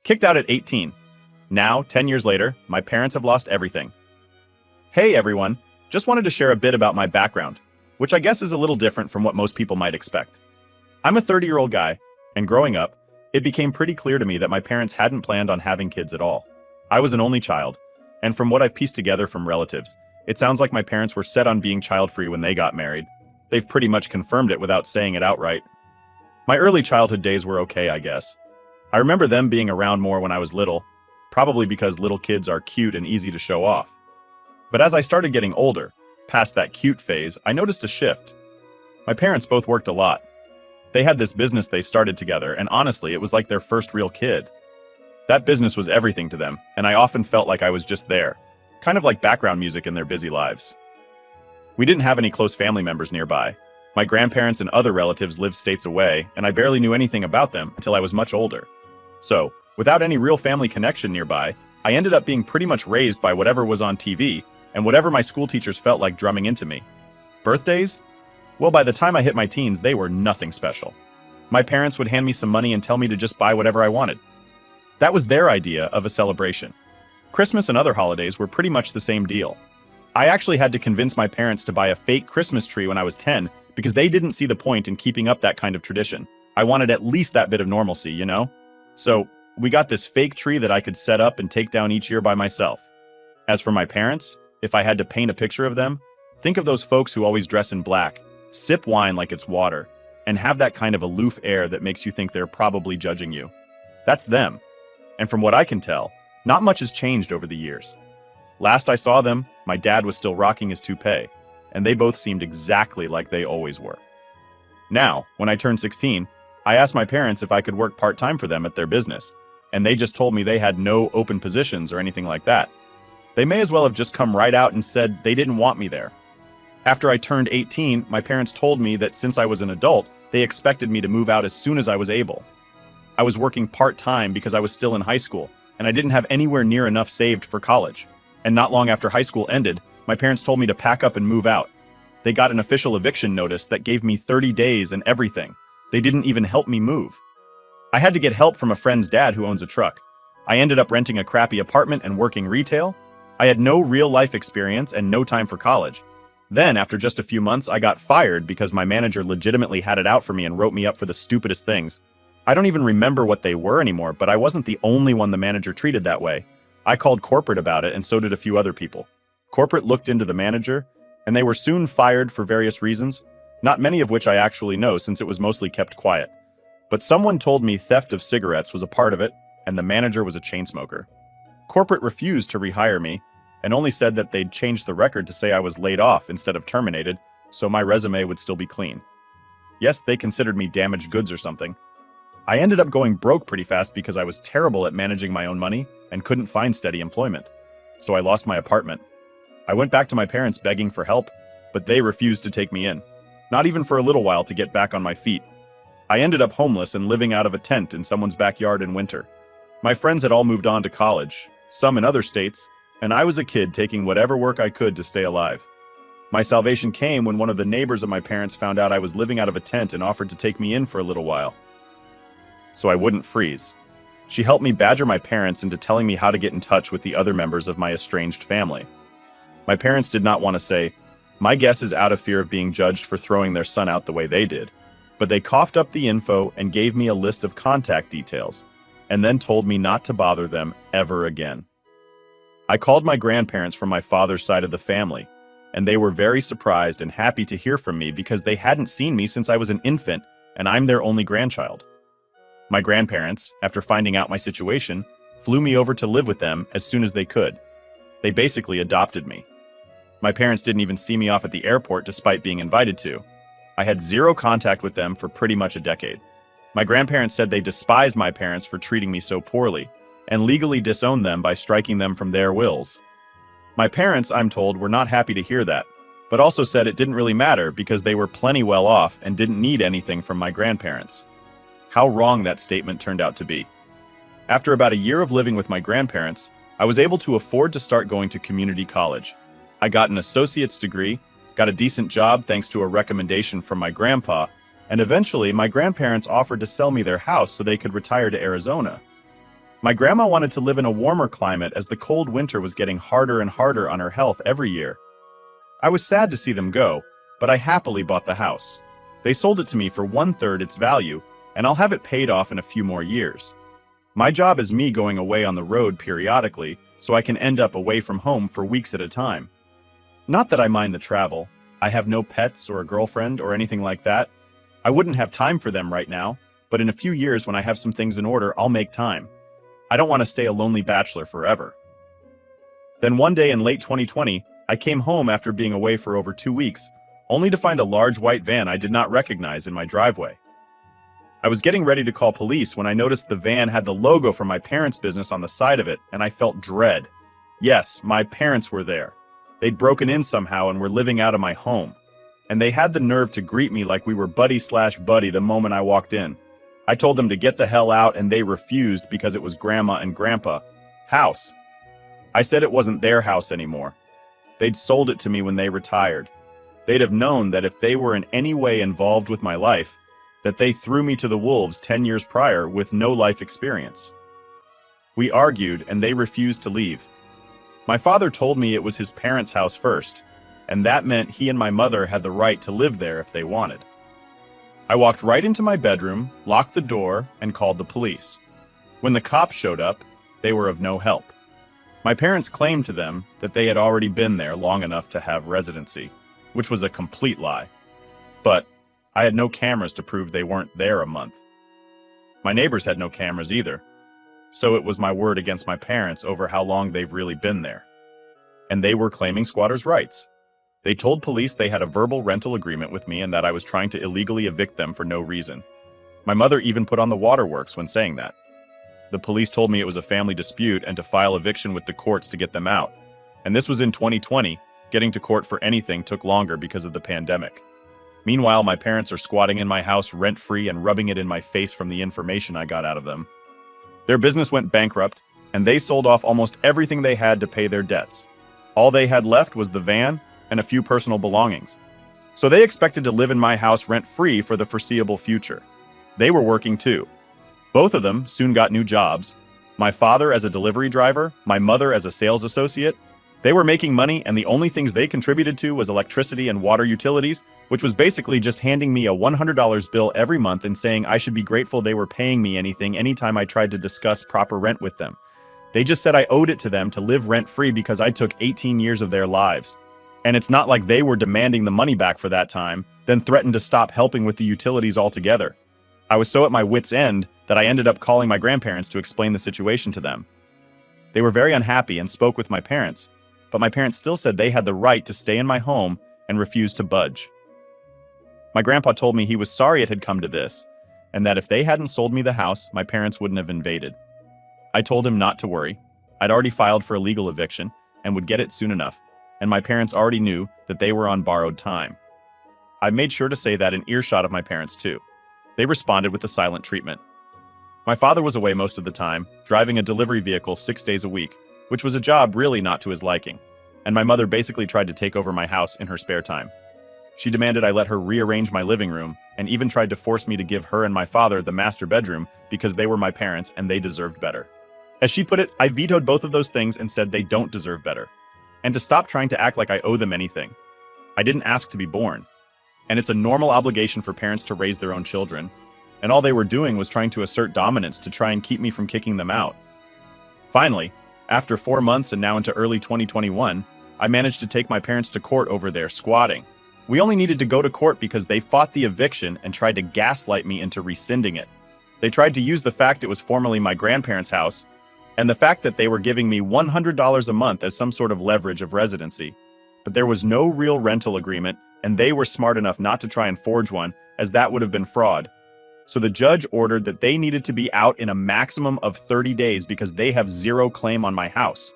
Kicked out at 18. Now, 10 years later, my parents have lost everything. Hey everyone, just wanted to share a bit about my background, which I guess is a little different from what most people might expect. I'm a 30-year-old guy, and growing up, it became pretty clear to me that my parents hadn't planned on having kids at all. I was an only child, and from what I've pieced together from relatives, it sounds like my parents were set on being child-free when they got married. They've pretty much confirmed it without saying it outright. My early childhood days were okay, I guess. I remember them being around more when I was little, probably because little kids are cute and easy to show off. But as I started getting older, past that cute phase, I noticed a shift. My parents both worked a lot. They had this business they started together, and honestly, it was like their first real kid. That business was everything to them, and I often felt like I was just there, kind of like background music in their busy lives. We didn't have any close family members nearby. My grandparents and other relatives lived states away, and I barely knew anything about them until I was much older. So, without any real family connection nearby, I ended up being pretty much raised by whatever was on TV and whatever my school teachers felt like drumming into me. Birthdays? Well, by the time I hit my teens, they were nothing special. My parents would hand me some money and tell me to just buy whatever I wanted. That was their idea of a celebration. Christmas and other holidays were pretty much the same deal. I actually had to convince my parents to buy a fake Christmas tree when I was 10 because they didn't see the point in keeping up that kind of tradition. I wanted at least that bit of normalcy, you know? So, we got this fake tree that I could set up and take down each year by myself. As for my parents, if I had to paint a picture of them, think of those folks who always dress in black, sip wine like it's water, and have that kind of aloof air that makes you think they're probably judging you. That's them. And from what I can tell, not much has changed over the years. Last I saw them, my dad was still rocking his toupee, and they both seemed exactly like they always were. Now, when I turned 16, I asked my parents if I could work part-time for them at their business, and they just told me they had no open positions or anything like that. They may as well have just come right out and said they didn't want me there. After I turned 18, my parents told me that since I was an adult, they expected me to move out as soon as I was able. I was working part-time because I was still in high school, and I didn't have anywhere near enough saved for college. And not long after high school ended, my parents told me to pack up and move out. They got an official eviction notice that gave me 30 days and everything. They didn't even help me move. I had to get help from a friend's dad who owns a truck. I ended up renting a crappy apartment and working retail. I had no real-life experience and no time for college. Then, after just a few months, I got fired because my manager legitimately had it out for me and wrote me up for the stupidest things. I don't even remember what they were anymore, but I wasn't the only one the manager treated that way. I called corporate about it, and so did a few other people. Corporate looked into the manager, and they were soon fired for various reasons, not many of which I actually know since it was mostly kept quiet. But someone told me theft of cigarettes was a part of it, and the manager was a chain smoker. Corporate refused to rehire me, and only said that they'd changed the record to say I was laid off instead of terminated, so my resume would still be clean. Yes, they considered me damaged goods or something. I ended up going broke pretty fast because I was terrible at managing my own money and couldn't find steady employment. So I lost my apartment. I went back to my parents begging for help, but they refused to take me in, not even for a little while to get back on my feet. I ended up homeless and living out of a tent in someone's backyard in winter. My friends had all moved on to college, some in other states, and I was a kid taking whatever work I could to stay alive. My salvation came when one of the neighbors of my parents found out I was living out of a tent and offered to take me in for a little while, so I wouldn't freeze. She helped me badger my parents into telling me how to get in touch with the other members of my estranged family. My parents did not want to say, "My guess is out of fear of being judged for throwing their son out the way they did," but they coughed up the info and gave me a list of contact details, and then told me not to bother them ever again. I called my grandparents from my father's side of the family, and they were very surprised and happy to hear from me because they hadn't seen me since I was an infant, and I'm their only grandchild. My grandparents, after finding out my situation, flew me over to live with them as soon as they could. They basically adopted me. My parents didn't even see me off at the airport despite being invited to. I had zero contact with them for pretty much a decade. My grandparents said they despised my parents for treating me so poorly, and legally disowned them by striking them from their wills. My parents, I'm told, were not happy to hear that, but also said it didn't really matter because they were plenty well off and didn't need anything from my grandparents. How wrong that statement turned out to be. After about a year of living with my grandparents, I was able to afford to start going to community college. I got an associate's degree, got a decent job thanks to a recommendation from my grandpa, and eventually my grandparents offered to sell me their house so they could retire to Arizona. My grandma wanted to live in a warmer climate as the cold winter was getting harder and harder on her health every year. I was sad to see them go, but I happily bought the house. They sold it to me for 1/3 its value, and I'll have it paid off in a few more years. My job is me going away on the road periodically, so I can end up away from home for weeks at a time. Not that I mind the travel. I have no pets or a girlfriend or anything like that. I wouldn't have time for them right now, but in a few years when I have some things in order, I'll make time. I don't want to stay a lonely bachelor forever. Then one day in late 2020, I came home after being away for over 2 weeks, only to find a large white van I did not recognize in my driveway. I was getting ready to call police when I noticed the van had the logo from my parents' business on the side of it, and I felt dread. Yes, my parents were there. They'd broken in somehow and were living out of my home. And they had the nerve to greet me like we were buddy-slash-buddy the moment I walked in. I told them to get the hell out, and they refused because it was Grandma and Grandpa house. I said it wasn't their house anymore. They'd sold it to me when they retired. They'd have known that if they were in any way involved with my life, that they threw me to the wolves 10 years prior with no life experience. We argued, and they refused to leave. My father told me it was his parents' house first, and that meant he and my mother had the right to live there if they wanted. I walked right into my bedroom, locked the door, and called the police. When the cops showed up, they were of no help. My parents claimed to them that they had already been there long enough to have residency, which was a complete lie. But I had no cameras to prove they weren't there a month. My neighbors had no cameras either, so it was my word against my parents over how long they've really been there. And they were claiming squatters' rights. They told police they had a verbal rental agreement with me and that I was trying to illegally evict them for no reason. My mother even put on the waterworks when saying that. The police told me it was a family dispute and to file eviction with the courts to get them out. And this was in 2020. Getting to court for anything took longer because of the pandemic. Meanwhile, my parents are squatting in my house rent-free and rubbing it in my face from the information I got out of them. Their business went bankrupt, and they sold off almost everything they had to pay their debts. All they had left was the van and a few personal belongings. So they expected to live in my house rent-free for the foreseeable future. They were working too. Both of them soon got new jobs. My father as a delivery driver, my mother as a sales associate. They were making money, and the only things they contributed to was electricity and water utilities, which was basically just handing me a $100 bill every month and saying I should be grateful they were paying me anything anytime I tried to discuss proper rent with them. They just said I owed it to them to live rent-free because I took 18 years of their lives. And it's not like they were demanding the money back for that time, then threatened to stop helping with the utilities altogether. I was so at my wit's end that I ended up calling my grandparents to explain the situation to them. They were very unhappy and spoke with my parents, but my parents still said they had the right to stay in my home and refused to budge. My grandpa told me he was sorry it had come to this, and that if they hadn't sold me the house, my parents wouldn't have invaded. I told him not to worry. I'd already filed for a legal eviction and would get it soon enough, and my parents already knew that they were on borrowed time. I made sure to say that in earshot of my parents too. They responded with the silent treatment. My father was away most of the time, driving a delivery vehicle 6 days a week, which was a job really not to his liking, and my mother basically tried to take over my house in her spare time. She demanded I let her rearrange my living room, and even tried to force me to give her and my father the master bedroom because they were my parents and they deserved better. As she put it, I vetoed both of those things and said they don't deserve better, and to stop trying to act like I owe them anything. I didn't ask to be born, and it's a normal obligation for parents to raise their own children, and all they were doing was trying to assert dominance to try and keep me from kicking them out. Finally, after 4 months and now into early 2021, I managed to take my parents to court over their squatting. We only needed to go to court because they fought the eviction and tried to gaslight me into rescinding it. They tried to use the fact it was formerly my grandparents' house, and the fact that they were giving me $100 a month as some sort of leverage of residency. But there was no real rental agreement, and they were smart enough not to try and forge one, as that would have been fraud. So the judge ordered that they needed to be out in a maximum of 30 days because they have zero claim on my house.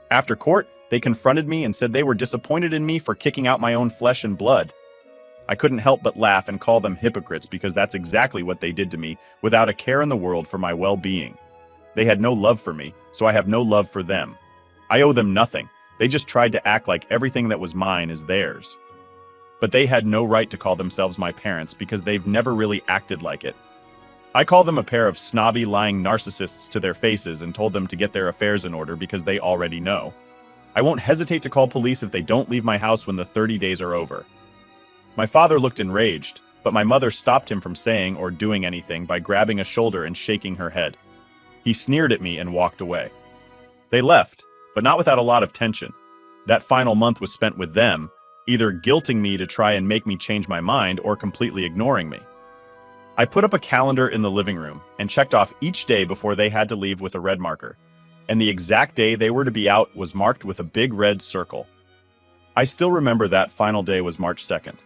After court, they confronted me and said they were disappointed in me for kicking out my own flesh and blood. I couldn't help but laugh and call them hypocrites because that's exactly what they did to me without a care in the world for my well-being. They had no love for me, so I have no love for them. I owe them nothing. They just tried to act like everything that was mine is theirs. But they had no right to call themselves my parents because they've never really acted like it. I call them a pair of snobby, lying narcissists to their faces and told them to get their affairs in order because they already know. I won't hesitate to call police if they don't leave my house when the 30 days are over. My father looked enraged, but my mother stopped him from saying or doing anything by grabbing a shoulder and shaking her head. He sneered at me and walked away. They left, but not without a lot of tension. That final month was spent with them, either guilting me to try and make me change my mind or completely ignoring me. I put up a calendar in the living room and checked off each day before they had to leave with a red marker, and the exact day they were to be out was marked with a big red circle. I still remember that final day was March 2nd.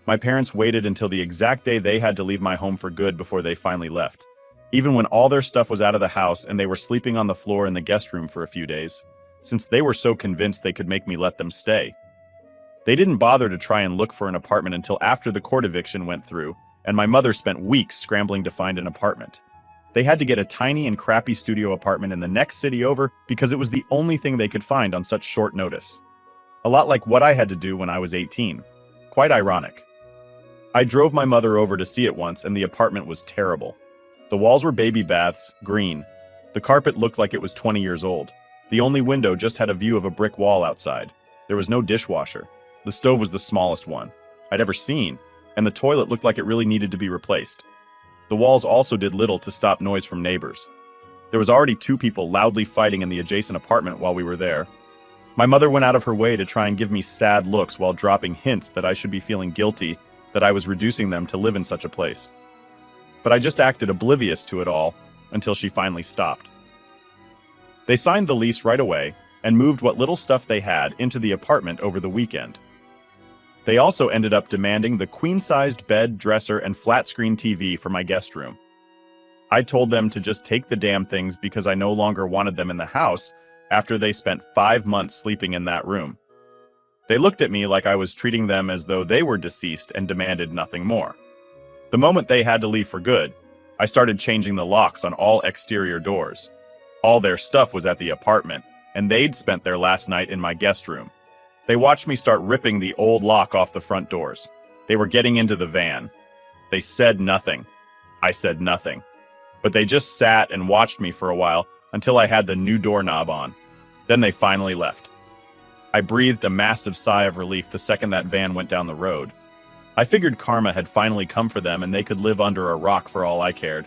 My parents waited until the exact day they had to leave my home for good before they finally left, even when all their stuff was out of the house and they were sleeping on the floor in the guest room for a few days, since they were so convinced they could make me let them stay. They didn't bother to try and look for an apartment until after the court eviction went through, and my mother spent weeks scrambling to find an apartment. They had to get a tiny and crappy studio apartment in the next city over because it was the only thing they could find on such short notice. A lot like what I had to do when I was 18. Quite ironic. I drove my mother over to see it once, and the apartment was terrible. The walls were baby baths, green. The carpet looked like it was 20 years old. The only window just had a view of a brick wall outside. There was no dishwasher. The stove was the smallest one I'd ever seen, and the toilet looked like it really needed to be replaced. The walls also did little to stop noise from neighbors. There was already 2 people loudly fighting in the adjacent apartment while we were there. My mother went out of her way to try and give me sad looks while dropping hints that I should be feeling guilty that I was reducing them to live in such a place. But I just acted oblivious to it all until she finally stopped. They signed the lease right away and moved what little stuff they had into the apartment over the weekend. They also ended up demanding the queen-sized bed, dresser, and flat-screen TV for my guest room. I told them to just take the damn things because I no longer wanted them in the house after they spent 5 months sleeping in that room. They looked at me like I was treating them as though they were deceased and demanded nothing more. The moment they had to leave for good, I started changing the locks on all exterior doors. All their stuff was at the apartment, and they'd spent their last night in my guest room. They watched me start ripping the old lock off the front doors. They were getting into the van. They said nothing. I said nothing. But they just sat and watched me for a while until I had the new doorknob on. Then they finally left. I breathed a massive sigh of relief the second that van went down the road. I figured karma had finally come for them and they could live under a rock for all I cared.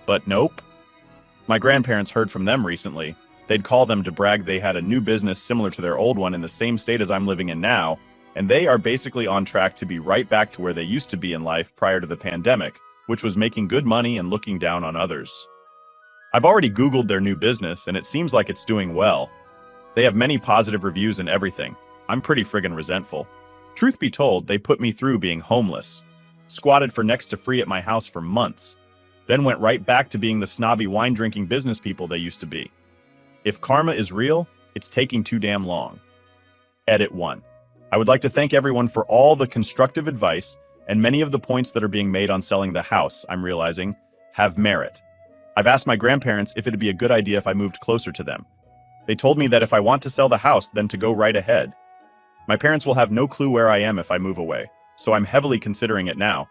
But nope. My grandparents heard from them recently. They'd call them to brag they had a new business similar to their old one in the same state as I'm living in now, and they are basically on track to be right back to where they used to be in life prior to the pandemic, which was making good money and looking down on others. I've already Googled their new business, and it seems like it's doing well. They have many positive reviews and everything. I'm pretty friggin' resentful. Truth be told, they put me through being homeless, squatted for next to free at my house for months, then went right back to being the snobby wine-drinking business people they used to be. If karma is real, it's taking too damn long. Edit 1. I would like to thank everyone for all the constructive advice, and many of the points that are being made on selling the house, I'm realizing, have merit. I've asked my grandparents if it'd be a good idea if I moved closer to them. They told me that if I want to sell the house, then to go right ahead. My parents will have no clue where I am if I move away, so I'm heavily considering it now.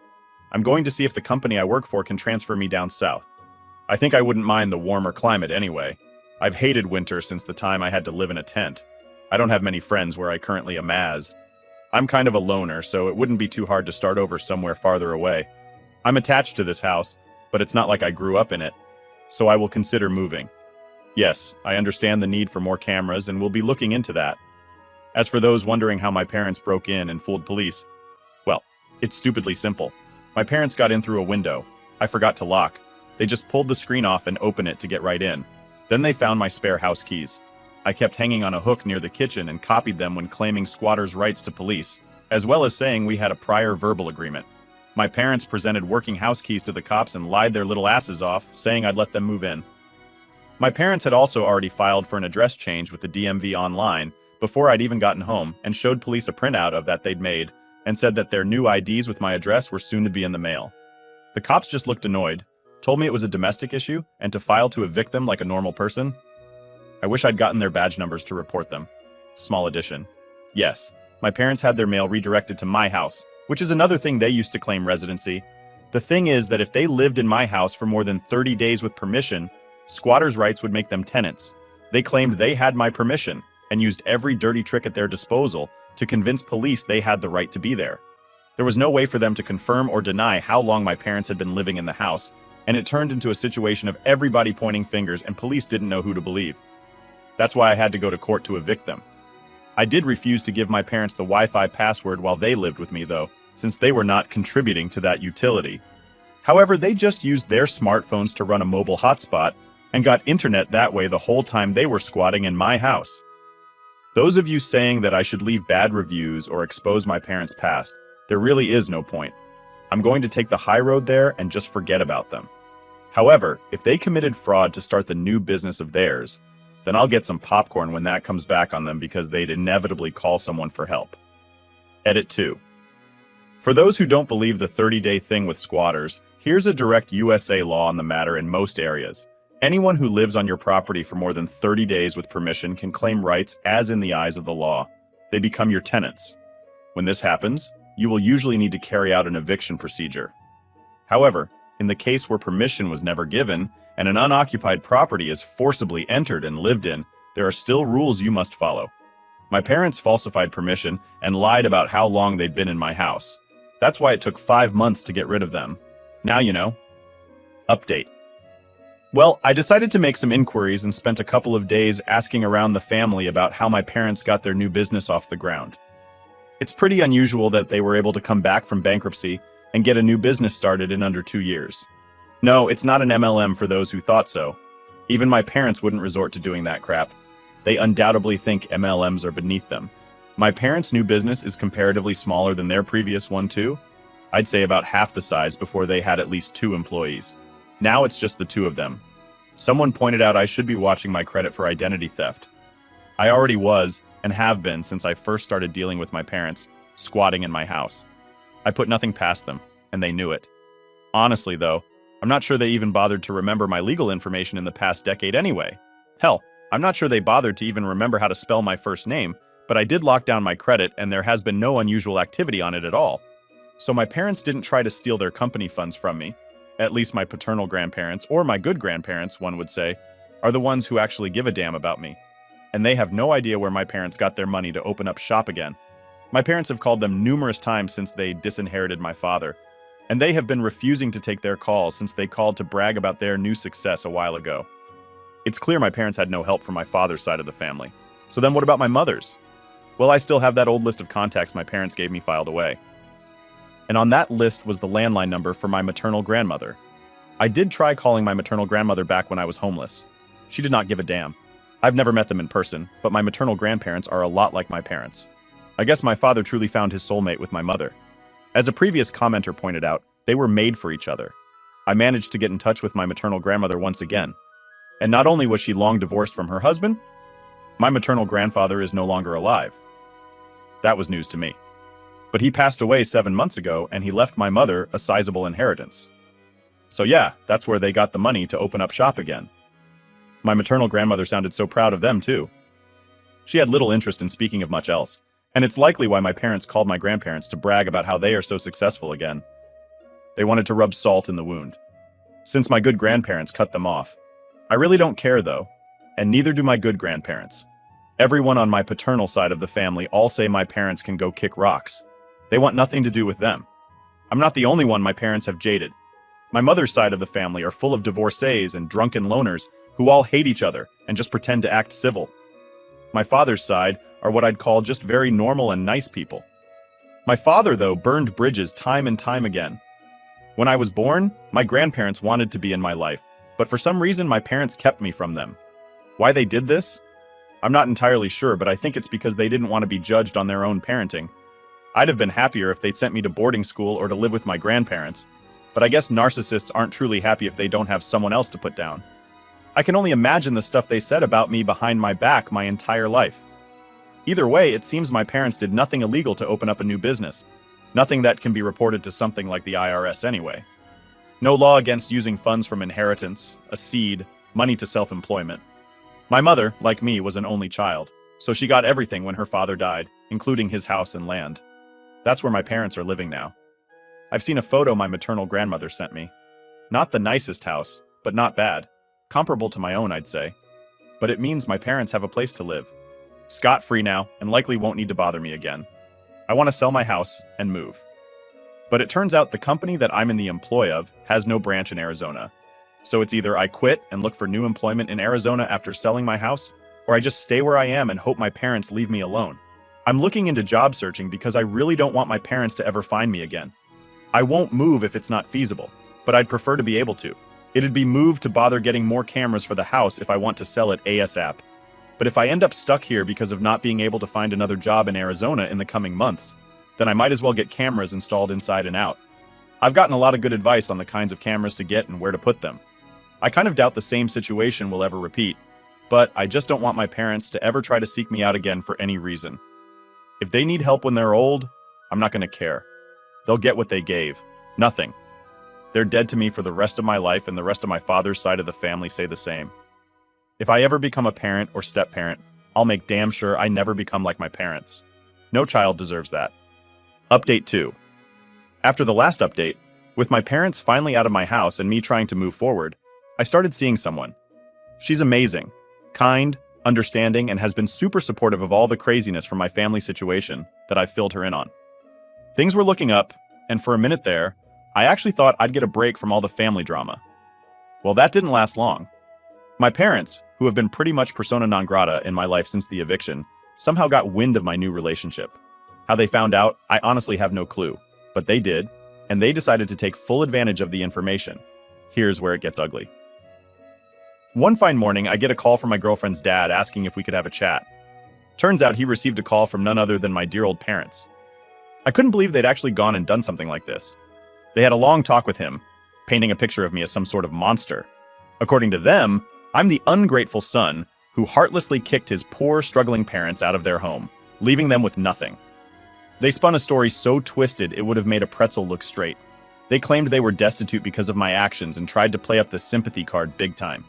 I'm going to see if the company I work for can transfer me down south. I think I wouldn't mind the warmer climate anyway. I've hated winter since the time I had to live in a tent. I don't have many friends where I currently amass. I'm kind of a loner, so it wouldn't be too hard to start over somewhere farther away. I'm attached to this house, but it's not like I grew up in it, so I will consider moving. Yes, I understand the need for more cameras and will be looking into that. As for those wondering how my parents broke in and fooled police, well, it's stupidly simple. My parents got in through a window. I forgot to lock. They just pulled the screen off and opened it to get right in. Then they found my spare house keys. I kept hanging on a hook near the kitchen and copied them when claiming squatters' rights to police, as well as saying we had a prior verbal agreement. My parents presented working house keys to the cops and lied their little asses off, saying I'd let them move in. My parents had also already filed for an address change with the DMV online before I'd even gotten home and showed police a printout of that they'd made and said that their new IDs with my address were soon to be in the mail. The cops just looked annoyed, told me it was a domestic issue and to file to evict them like a normal person. I wish I'd gotten their badge numbers to report them. Small addition. Yes, my parents had their mail redirected to my house, which is another thing they used to claim residency. The thing is that if they lived in my house for more than 30 days with permission, squatters' rights would make them tenants. They claimed they had my permission and used every dirty trick at their disposal to convince police they had the right to be there. There was no way for them to confirm or deny how long my parents had been living in the house, and it turned into a situation of everybody pointing fingers and police didn't know who to believe. That's why I had to go to court to evict them. I did refuse to give my parents the Wi-Fi password while they lived with me though, since they were not contributing to that utility. However, they just used their smartphones to run a mobile hotspot and got internet that way the whole time they were squatting in my house. Those of you saying that I should leave bad reviews or expose my parents' past, there really is no point. I'm going to take the high road there and just forget about them. However, if they committed fraud to start the new business of theirs, then I'll get some popcorn when that comes back on them because they'd inevitably call someone for help. Edit 2. For those who don't believe the 30-day thing with squatters, here's a direct USA law on the matter in most areas. Anyone who lives on your property for more than 30 days with permission can claim rights as in the eyes of the law. They become your tenants. When this happens, you will usually need to carry out an eviction procedure. However, in the case where permission was never given and an unoccupied property is forcibly entered and lived in, there are still rules you must follow. My parents falsified permission and lied about how long they'd been in my house. That's why it took 5 months to get rid of them. Now you know. Update. Well, I decided to make some inquiries and spent a couple of days asking around the family about how my parents got their new business off the ground. It's pretty unusual that they were able to come back from bankruptcy and get a new business started in under 2 years. No, it's not an MLM for those who thought so. Even my parents wouldn't resort to doing that crap. They undoubtedly think MLMs are beneath them. My parents' new business is comparatively smaller than their previous one too. I'd say about half the size before they had at least 2 employees. Now it's just the 2 of them. Someone pointed out I should be watching my credit for identity theft. I already was, and have been since I first started dealing with my parents, squatting in my house. I put nothing past them, and they knew it. Honestly though, I'm not sure they even bothered to remember my legal information in the past decade anyway. Hell, I'm not sure they bothered to even remember how to spell my first name, but I did lock down my credit and there has been no unusual activity on it at all. So my parents didn't try to steal their company funds from me. At least my paternal grandparents, or my good grandparents, one would say, are the ones who actually give a damn about me. And they have no idea where my parents got their money to open up shop again. My parents have called them numerous times since they disinherited my father, and they have been refusing to take their calls since they called to brag about their new success a while ago. It's clear my parents had no help from my father's side of the family. So then what about my mother's? Well, I still have that old list of contacts my parents gave me filed away. And on that list was the landline number for my maternal grandmother. I did try calling my maternal grandmother back when I was homeless. She did not give a damn. I've never met them in person, but my maternal grandparents are a lot like my parents. I guess my father truly found his soulmate with my mother. As a previous commenter pointed out, they were made for each other. I managed to get in touch with my maternal grandmother once again. And not only was she long divorced from her husband, my maternal grandfather is no longer alive. That was news to me. But he passed away 7 months ago and he left my mother a sizable inheritance. So yeah, that's where they got the money to open up shop again. My maternal grandmother sounded so proud of them too. She had little interest in speaking of much else, and it's likely why my parents called my grandparents to brag about how they are so successful again. They wanted to rub salt in the wound. Since my good grandparents cut them off. I really don't care though, and neither do my good grandparents. Everyone on my paternal side of the family all say my parents can go kick rocks. They want nothing to do with them. I'm not the only one my parents have jaded. My mother's side of the family are full of divorcees and drunken loners who all hate each other and just pretend to act civil. My father's side are what I'd call just very normal and nice people. My father, though, burned bridges time and time again. When I was born, my grandparents wanted to be in my life, but for some reason my parents kept me from them. Why they did this? I'm not entirely sure, but I think it's because they didn't want to be judged on their own parenting. I'd have been happier if they'd sent me to boarding school or to live with my grandparents, but I guess narcissists aren't truly happy if they don't have someone else to put down. I can only imagine the stuff they said about me behind my back my entire life. Either way, it seems my parents did nothing illegal to open up a new business. Nothing that can be reported to something like the IRS anyway. No law against using funds from inheritance, a seed, money to self-employment. My mother, like me, was an only child, so she got everything when her father died, including his house and land. That's where my parents are living now. I've seen a photo my maternal grandmother sent me. Not the nicest house, but not bad. Comparable to my own, I'd say. But it means my parents have a place to live. Scot-free now, and likely won't need to bother me again. I want to sell my house and move. But it turns out the company that I'm in the employ of has no branch in Arizona. So it's either I quit and look for new employment in Arizona after selling my house, or I just stay where I am and hope my parents leave me alone. I'm looking into job searching because I really don't want my parents to ever find me again. I won't move if it's not feasible, but I'd prefer to be able to. It'd be moved to bother getting more cameras for the house if I want to sell it ASAP. But if I end up stuck here because of not being able to find another job in Arizona in the coming months, then I might as well get cameras installed inside and out. I've gotten a lot of good advice on the kinds of cameras to get and where to put them. I kind of doubt the same situation will ever repeat, but I just don't want my parents to ever try to seek me out again for any reason. If they need help when they're old, I'm not going to care. They'll get what they gave. Nothing. They're dead to me for the rest of my life, and the rest of my father's side of the family say the same. If I ever become a parent or step-parent, I'll make damn sure I never become like my parents. No child deserves that. Update 2. After the last update, with my parents finally out of my house and me trying to move forward, I started seeing someone. She's amazing, kind, understanding, and has been super supportive of all the craziness from my family situation that I've filled her in on. Things were looking up, and for a minute there, I actually thought I'd get a break from all the family drama. Well, that didn't last long. My parents, who have been pretty much persona non grata in my life since the eviction, somehow got wind of my new relationship. How they found out, I honestly have no clue, but they did, and they decided to take full advantage of the information. Here's where it gets ugly. One fine morning, I get a call from my girlfriend's dad asking if we could have a chat. Turns out he received a call from none other than my dear old parents. I couldn't believe they'd actually gone and done something like this. They had a long talk with him, painting a picture of me as some sort of monster. According to them, I'm the ungrateful son who heartlessly kicked his poor, struggling parents out of their home, leaving them with nothing. They spun a story so twisted it would have made a pretzel look straight. They claimed they were destitute because of my actions and tried to play up the sympathy card big time.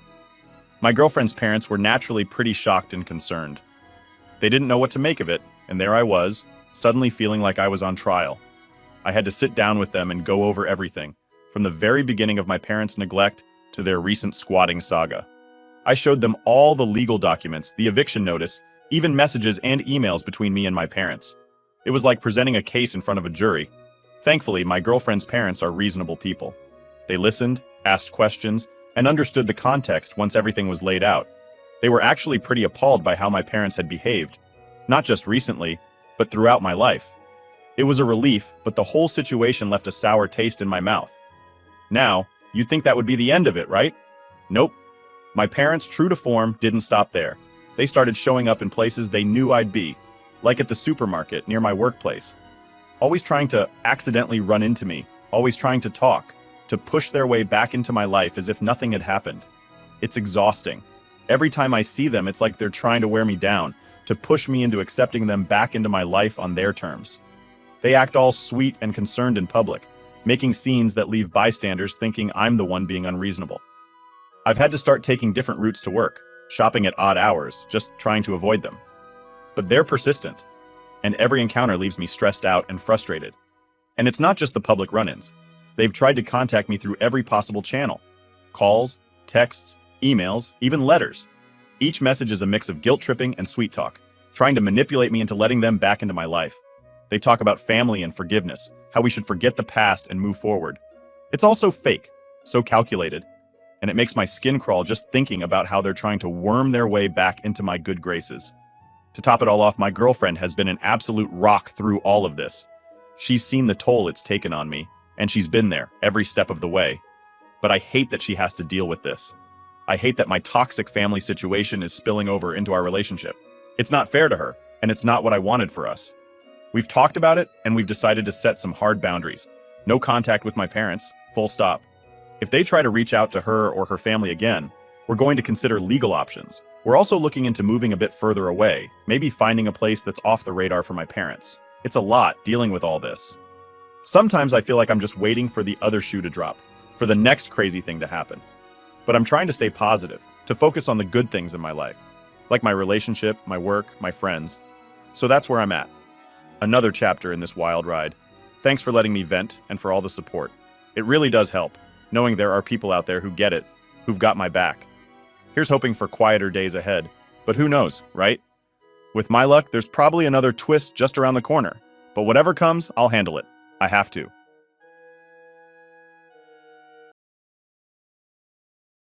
My girlfriend's parents were naturally pretty shocked and concerned. They didn't know what to make of it, and there I was, suddenly feeling like I was on trial. I had to sit down with them and go over everything, from the very beginning of my parents' neglect to their recent squatting saga. I showed them all the legal documents, the eviction notice, even messages and emails between me and my parents. It was like presenting a case in front of a jury. Thankfully, my girlfriend's parents are reasonable people. They listened, asked questions, and understood the context once everything was laid out. They were actually pretty appalled by how my parents had behaved, not just recently, but throughout my life. It was a relief, but the whole situation left a sour taste in my mouth. Now, you'd think that would be the end of it, right? Nope. My parents, true to form, didn't stop there. They started showing up in places they knew I'd be, like at the supermarket near my workplace. Always trying to accidentally run into me, always trying to talk, to push their way back into my life as if nothing had happened. It's exhausting. Every time I see them, it's like they're trying to wear me down, to push me into accepting them back into my life on their terms. They act all sweet and concerned in public, making scenes that leave bystanders thinking I'm the one being unreasonable. I've had to start taking different routes to work, shopping at odd hours, just trying to avoid them. But they're persistent, and every encounter leaves me stressed out and frustrated. And it's not just the public run-ins. They've tried to contact me through every possible channel. Calls, texts, emails, even letters. Each message is a mix of guilt-tripping and sweet talk, trying to manipulate me into letting them back into my life. They talk about family and forgiveness, how we should forget the past and move forward. It's all so fake, so calculated, and it makes my skin crawl just thinking about how they're trying to worm their way back into my good graces. To top it all off, my girlfriend has been an absolute rock through all of this. She's seen the toll it's taken on me, and she's been there every step of the way. But I hate that she has to deal with this. I hate that my toxic family situation is spilling over into our relationship. It's not fair to her, and it's not what I wanted for us. We've talked about it, and we've decided to set some hard boundaries. No contact with my parents, full stop. If they try to reach out to her or her family again, we're going to consider legal options. We're also looking into moving a bit further away, maybe finding a place that's off the radar for my parents. It's a lot dealing with all this. Sometimes I feel like I'm just waiting for the other shoe to drop, for the next crazy thing to happen. But I'm trying to stay positive, to focus on the good things in my life, like my relationship, my work, my friends. So that's where I'm at. Another chapter in this wild ride. Thanks for letting me vent and for all the support. It really does help, knowing there are people out there who get it, who've got my back. Here's hoping for quieter days ahead, but who knows, right? With my luck, there's probably another twist just around the corner. But whatever comes, I'll handle it. I have to.